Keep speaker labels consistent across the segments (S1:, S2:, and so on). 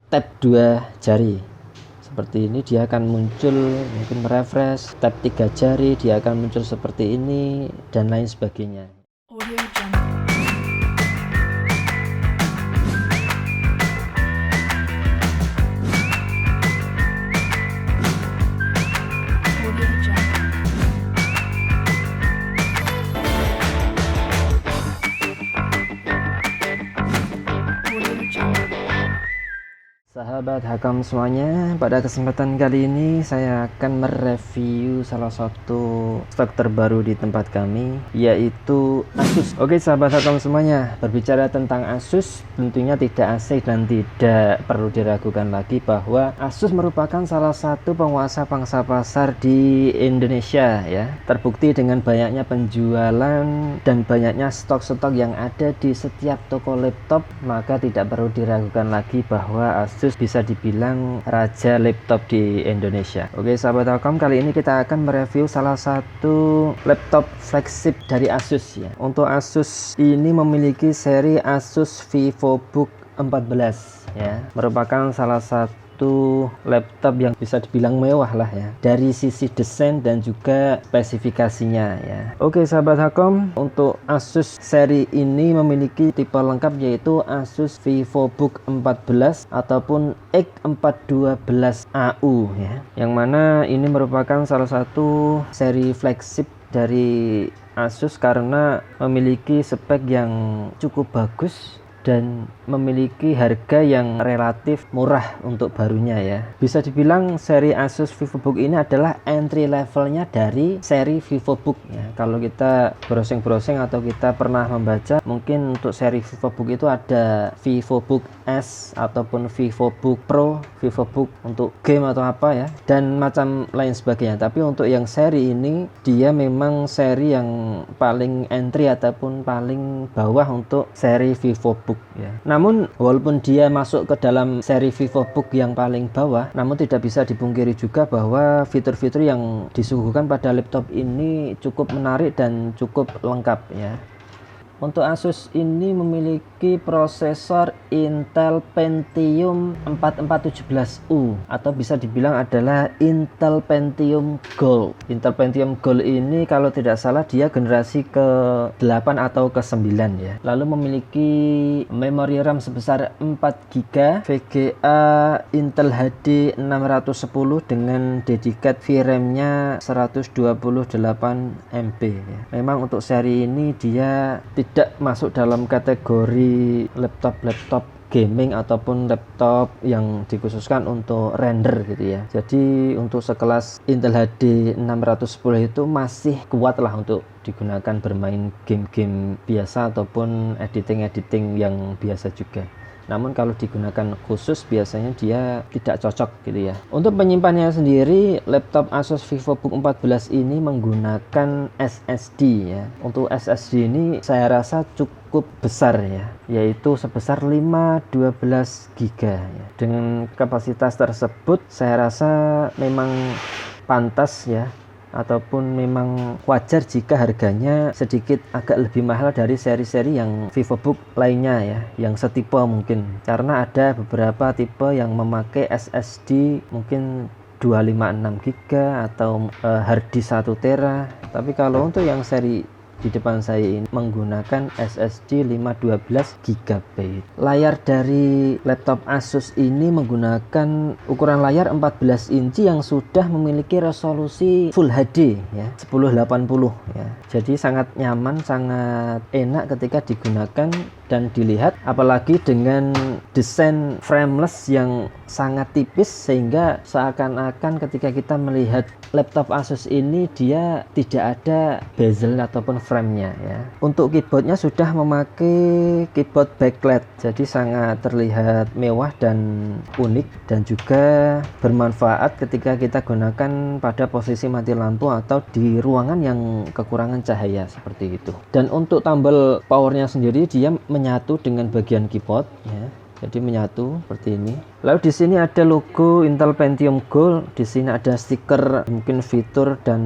S1: tab 2 jari. Seperti ini dia akan muncul, mungkin merefresh. Tab 3 jari dia akan muncul seperti ini dan lain sebagainya. Sahabat Hakam semuanya, pada kesempatan kali ini saya akan mereview salah satu stok terbaru di tempat kami, yaitu Asus. Oke sahabat Hakam semuanya, berbicara tentang Asus tentunya tidak asing dan tidak perlu diragukan lagi bahwa Asus merupakan salah satu penguasa pangsa pasar di Indonesia ya. Terbukti dengan banyaknya penjualan dan banyaknya stok-stok yang ada di setiap toko laptop, maka tidak perlu diragukan lagi bahwa Asus bisa dibilang raja laptop di Indonesia. Oke sahabat Telkom, kali ini kita akan mereview salah satu laptop flagship dari Asus ya. Untuk Asus ini memiliki seri Asus VivoBook 14 ya, merupakan salah satu laptop yang bisa dibilang mewah lah ya, dari sisi desain dan juga spesifikasinya ya. Oke sahabat Hakam, untuk Asus seri ini memiliki tipe lengkap yaitu Asus VivoBook 14 ataupun X412AU ya, yang mana ini merupakan salah satu seri flagship dari Asus karena memiliki spek yang cukup bagus dan memiliki harga yang relatif murah untuk barunya ya. Bisa dibilang seri Asus VivoBook ini adalah entry levelnya dari seri VivoBook ya. Kalau kita browsing-browsing atau kita pernah membaca, mungkin untuk seri VivoBook itu ada VivoBook S ataupun VivoBook Pro, VivoBook untuk game atau apa ya, dan macam lain sebagainya. Tapi untuk yang seri ini, dia memang seri yang paling entry ataupun paling bawah untuk seri VivoBook ya. Namun walaupun dia masuk ke dalam seri VivoBook yang paling bawah, namun tidak bisa dipungkiri juga bahwa fitur-fitur yang disuguhkan pada laptop ini cukup menarik dan cukup lengkap ya. Untuk Asus ini memiliki prosesor Intel Pentium 4417U atau bisa dibilang adalah Intel Pentium Gold. Intel Pentium Gold ini kalau tidak salah dia generasi ke-8 atau ke-9 ya. Lalu memiliki memori RAM sebesar 4GB, VGA Intel HD 610 dengan dedicated VRAM-nya 128MB ya. Memang untuk seri ini dia tidak masuk dalam kategori laptop gaming ataupun laptop yang dikhususkan untuk render gitu ya. Jadi untuk sekelas Intel HD 610 itu masih kuat lah untuk digunakan bermain game-game biasa ataupun editing yang biasa juga. Namun kalau digunakan khusus biasanya dia tidak cocok gitu ya. Untuk penyimpanannya sendiri, laptop Asus VivoBook 14 ini menggunakan SSD ya. Untuk SSD ini saya rasa cukup besar ya, yaitu sebesar 512GB ya. Dengan kapasitas tersebut saya rasa memang pantas ya, ataupun memang wajar jika harganya sedikit agak lebih mahal dari seri-seri yang VivoBook lainnya ya, yang setipe mungkin, karena ada beberapa tipe yang memakai SSD mungkin 256GB atau harddisk 1TB. Tapi kalau untuk yang seri di depan saya ini menggunakan SSD 512GB. Layar dari laptop Asus ini menggunakan ukuran layar 14 inci yang sudah memiliki resolusi Full HD ya, 1080 ya. Jadi sangat nyaman, sangat enak ketika digunakan dan dilihat, apalagi dengan desain frameless yang sangat tipis sehingga seakan-akan ketika kita melihat laptop Asus ini dia tidak ada bezel ataupun frame-nya ya. Untuk keyboardnya sudah memakai keyboard backlight, jadi sangat terlihat mewah dan unik dan juga bermanfaat ketika kita gunakan pada posisi mati lampu atau di ruangan yang kekurangan cahaya seperti itu. Dan untuk tombol powernya sendiri dia menyatu dengan bagian keyboard ya. Jadi menyatu seperti ini. Lalu di sini ada logo Intel Pentium Gold, di sini ada stiker mungkin fitur dan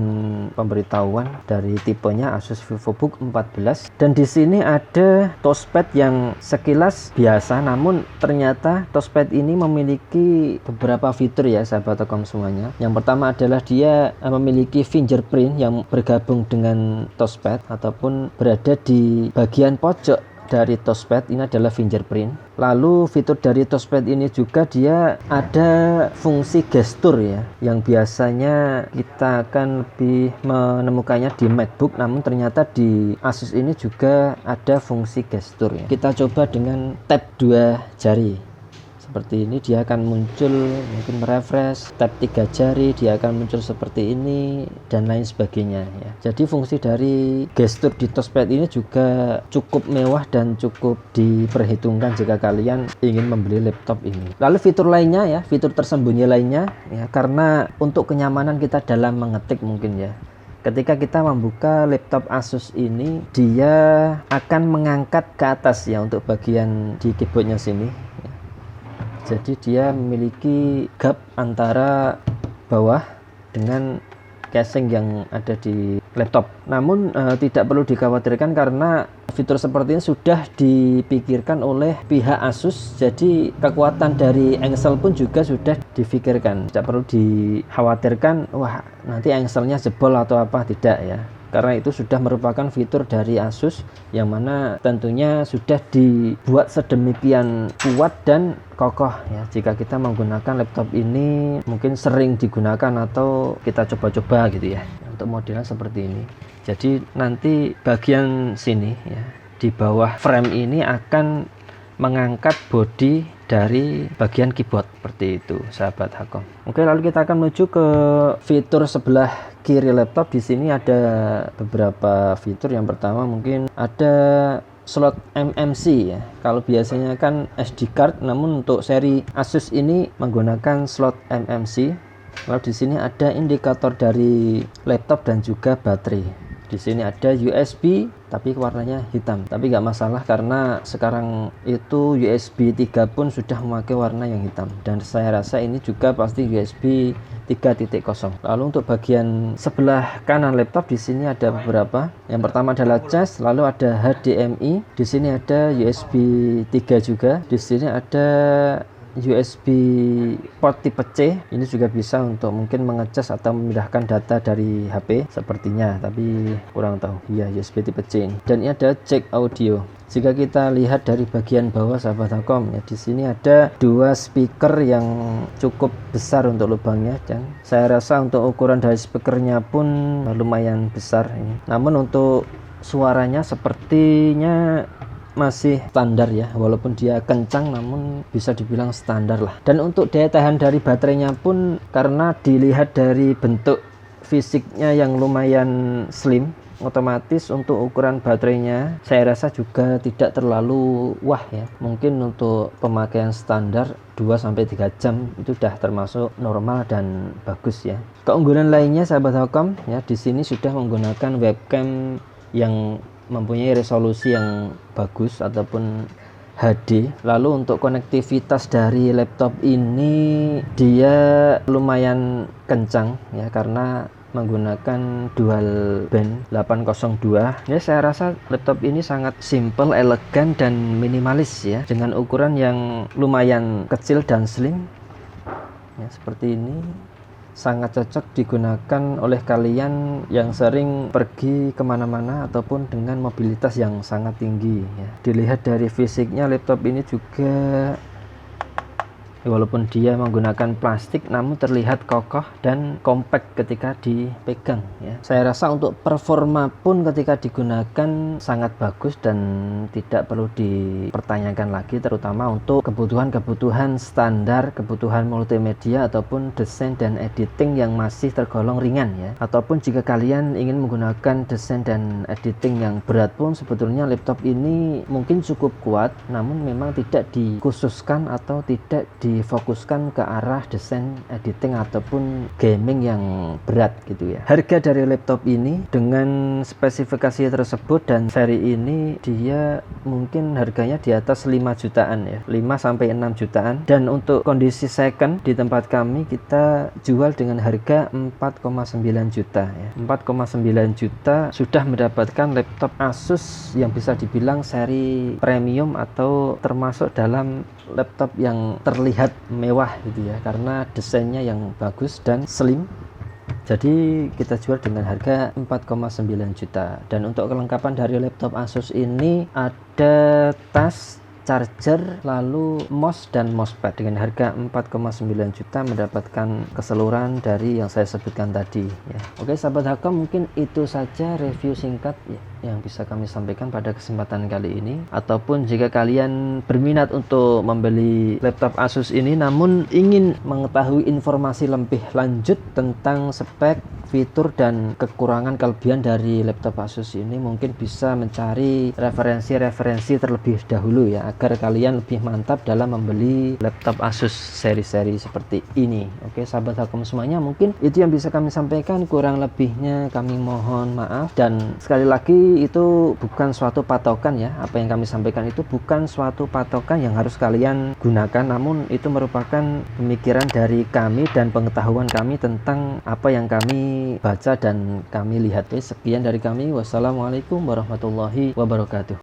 S1: pemberitahuan dari tipenya Asus VivoBook 14. Dan di sini ada touchpad yang sekilas biasa, namun ternyata touchpad ini memiliki beberapa fitur ya sahabat Telkom semuanya. Yang pertama adalah dia memiliki fingerprint yang bergabung dengan touchpad ataupun berada di bagian pojok dari touchpad. Ini adalah fingerprint. Lalu fitur dari touchpad ini juga dia ada fungsi gestur ya, yang biasanya kita akan lebih menemukannya di MacBook, namun ternyata di Asus ini juga ada fungsi gestur ya. Kita coba dengan tap 2 jari. Seperti ini dia akan muncul, mungkin merefresh, tap 3 jari dia akan muncul seperti ini dan lain sebagainya ya. Jadi fungsi dari gestur di touchpad ini juga cukup mewah dan cukup diperhitungkan jika kalian ingin membeli laptop ini. Lalu fitur lainnya ya, fitur tersembunyi lainnya ya, karena untuk kenyamanan kita dalam mengetik mungkin ya. Ketika kita membuka laptop Asus ini, dia akan mengangkat ke atas ya untuk bagian di keyboardnya sini. Jadi dia memiliki gap antara bawah dengan casing yang ada di laptop. Namun tidak perlu dikhawatirkan karena fitur seperti ini sudah dipikirkan oleh pihak Asus. Jadi kekuatan dari engsel pun juga sudah difikirkan. Tidak perlu dikhawatirkan, wah nanti engselnya jebol atau apa, tidak ya. Karena itu sudah merupakan fitur dari Asus yang mana tentunya sudah dibuat sedemikian kuat dan kokoh ya. Jika kita menggunakan laptop ini mungkin sering digunakan atau kita coba-coba gitu ya, untuk modelnya seperti ini. Jadi nanti bagian sini ya, di bawah frame ini akan mengangkat bodi dari bagian keyboard seperti itu sahabat Hakom. Oke, lalu kita akan menuju ke fitur sebelah kiri laptop. Di sini ada beberapa fitur. Yang pertama mungkin ada slot MMC ya. Kalau biasanya kan SD card, namun untuk seri Asus ini menggunakan slot MMC. Lalu di sini ada indikator dari laptop dan juga baterai. Di sini ada USB tapi warnanya hitam, tapi nggak masalah karena sekarang itu USB 3 pun sudah memakai warna yang hitam, dan saya rasa ini juga pasti USB 3.0. Lalu untuk bagian sebelah kanan laptop di sini ada beberapa. Yang pertama adalah cas, lalu ada HDMI, di sini ada USB 3 juga, di sini ada USB port tipe C. Ini juga bisa untuk mungkin mengecas atau memindahkan data dari HP sepertinya, tapi kurang tahu ya, USB tipe C ini. Dan ini ada jack audio. Jika kita lihat dari bagian bawah sahabat Telkom ya, di sini ada dua speaker yang cukup besar untuk lubangnya, dan saya rasa untuk ukuran dari speakernya pun lumayan besar ini. Namun untuk suaranya sepertinya masih standar ya, walaupun dia kencang namun bisa dibilang standar lah. Dan untuk daya tahan dari baterainya pun, karena dilihat dari bentuk fisiknya yang lumayan slim, otomatis untuk ukuran baterainya saya rasa juga tidak terlalu wah ya. Mungkin untuk pemakaian standar 2-3 jam itu sudah termasuk normal dan bagus ya. Keunggulan lainnya sahabat Telkom ya, di sini sudah menggunakan webcam yang mempunyai resolusi yang bagus ataupun HD. Lalu untuk konektivitas dari laptop ini dia lumayan kencang ya, karena menggunakan dual band 802 ya. Saya rasa laptop ini sangat simple, elegan dan minimalis ya, dengan ukuran yang lumayan kecil dan slim ya, seperti ini. Sangat cocok digunakan oleh kalian yang sering pergi kemana-mana ataupun dengan mobilitas yang sangat tinggi ya. Dilihat dari fisiknya, laptop ini juga walaupun dia menggunakan plastik namun terlihat kokoh dan compact ketika dipegang ya. Saya rasa untuk performa pun ketika digunakan sangat bagus dan tidak perlu dipertanyakan lagi, terutama untuk kebutuhan-kebutuhan standar, kebutuhan multimedia ataupun desain dan editing yang masih tergolong ringan ya. Ataupun jika kalian ingin menggunakan desain dan editing yang berat pun, sebetulnya laptop ini mungkin cukup kuat, namun memang tidak dikhususkan atau tidak di difokuskan ke arah desain, editing ataupun gaming yang berat gitu ya. Harga dari laptop ini dengan spesifikasi tersebut dan seri ini dia mungkin harganya di atas 5 jutaan ya, 5 sampai 6 jutaan. Dan untuk kondisi second di tempat kami kita jual dengan harga 4,9 juta ya. 4,9 juta sudah mendapatkan laptop Asus yang bisa dibilang seri premium atau termasuk dalam laptop yang terlihat mewah gitu ya, karena desainnya yang bagus dan slim. Jadi kita jual dengan harga 4,9 juta. Dan untuk kelengkapan dari laptop Asus ini ada tas, charger, lalu mouse dan mousepad dengan harga 4,9 juta mendapatkan keseluruhan dari yang saya sebutkan tadi ya. Oke sahabat Hakam, mungkin itu saja review singkat ya yang bisa kami sampaikan pada kesempatan kali ini. Ataupun jika kalian berminat untuk membeli laptop Asus ini namun ingin mengetahui informasi lebih lanjut tentang spek, fitur dan kekurangan kelebihan dari laptop Asus ini, mungkin bisa mencari referensi-referensi terlebih dahulu ya, agar kalian lebih mantap dalam membeli laptop Asus seri-seri seperti ini. Oke sahabat Hakam semuanya, mungkin itu yang bisa kami sampaikan, kurang lebihnya kami mohon maaf. Dan sekali lagi itu bukan suatu patokan ya, apa yang kami sampaikan itu bukan suatu patokan yang harus kalian gunakan, namun itu merupakan pemikiran dari kami dan pengetahuan kami tentang apa yang kami baca dan kami lihat. Sekian dari kami, wassalamualaikum warahmatullahi wabarakatuh.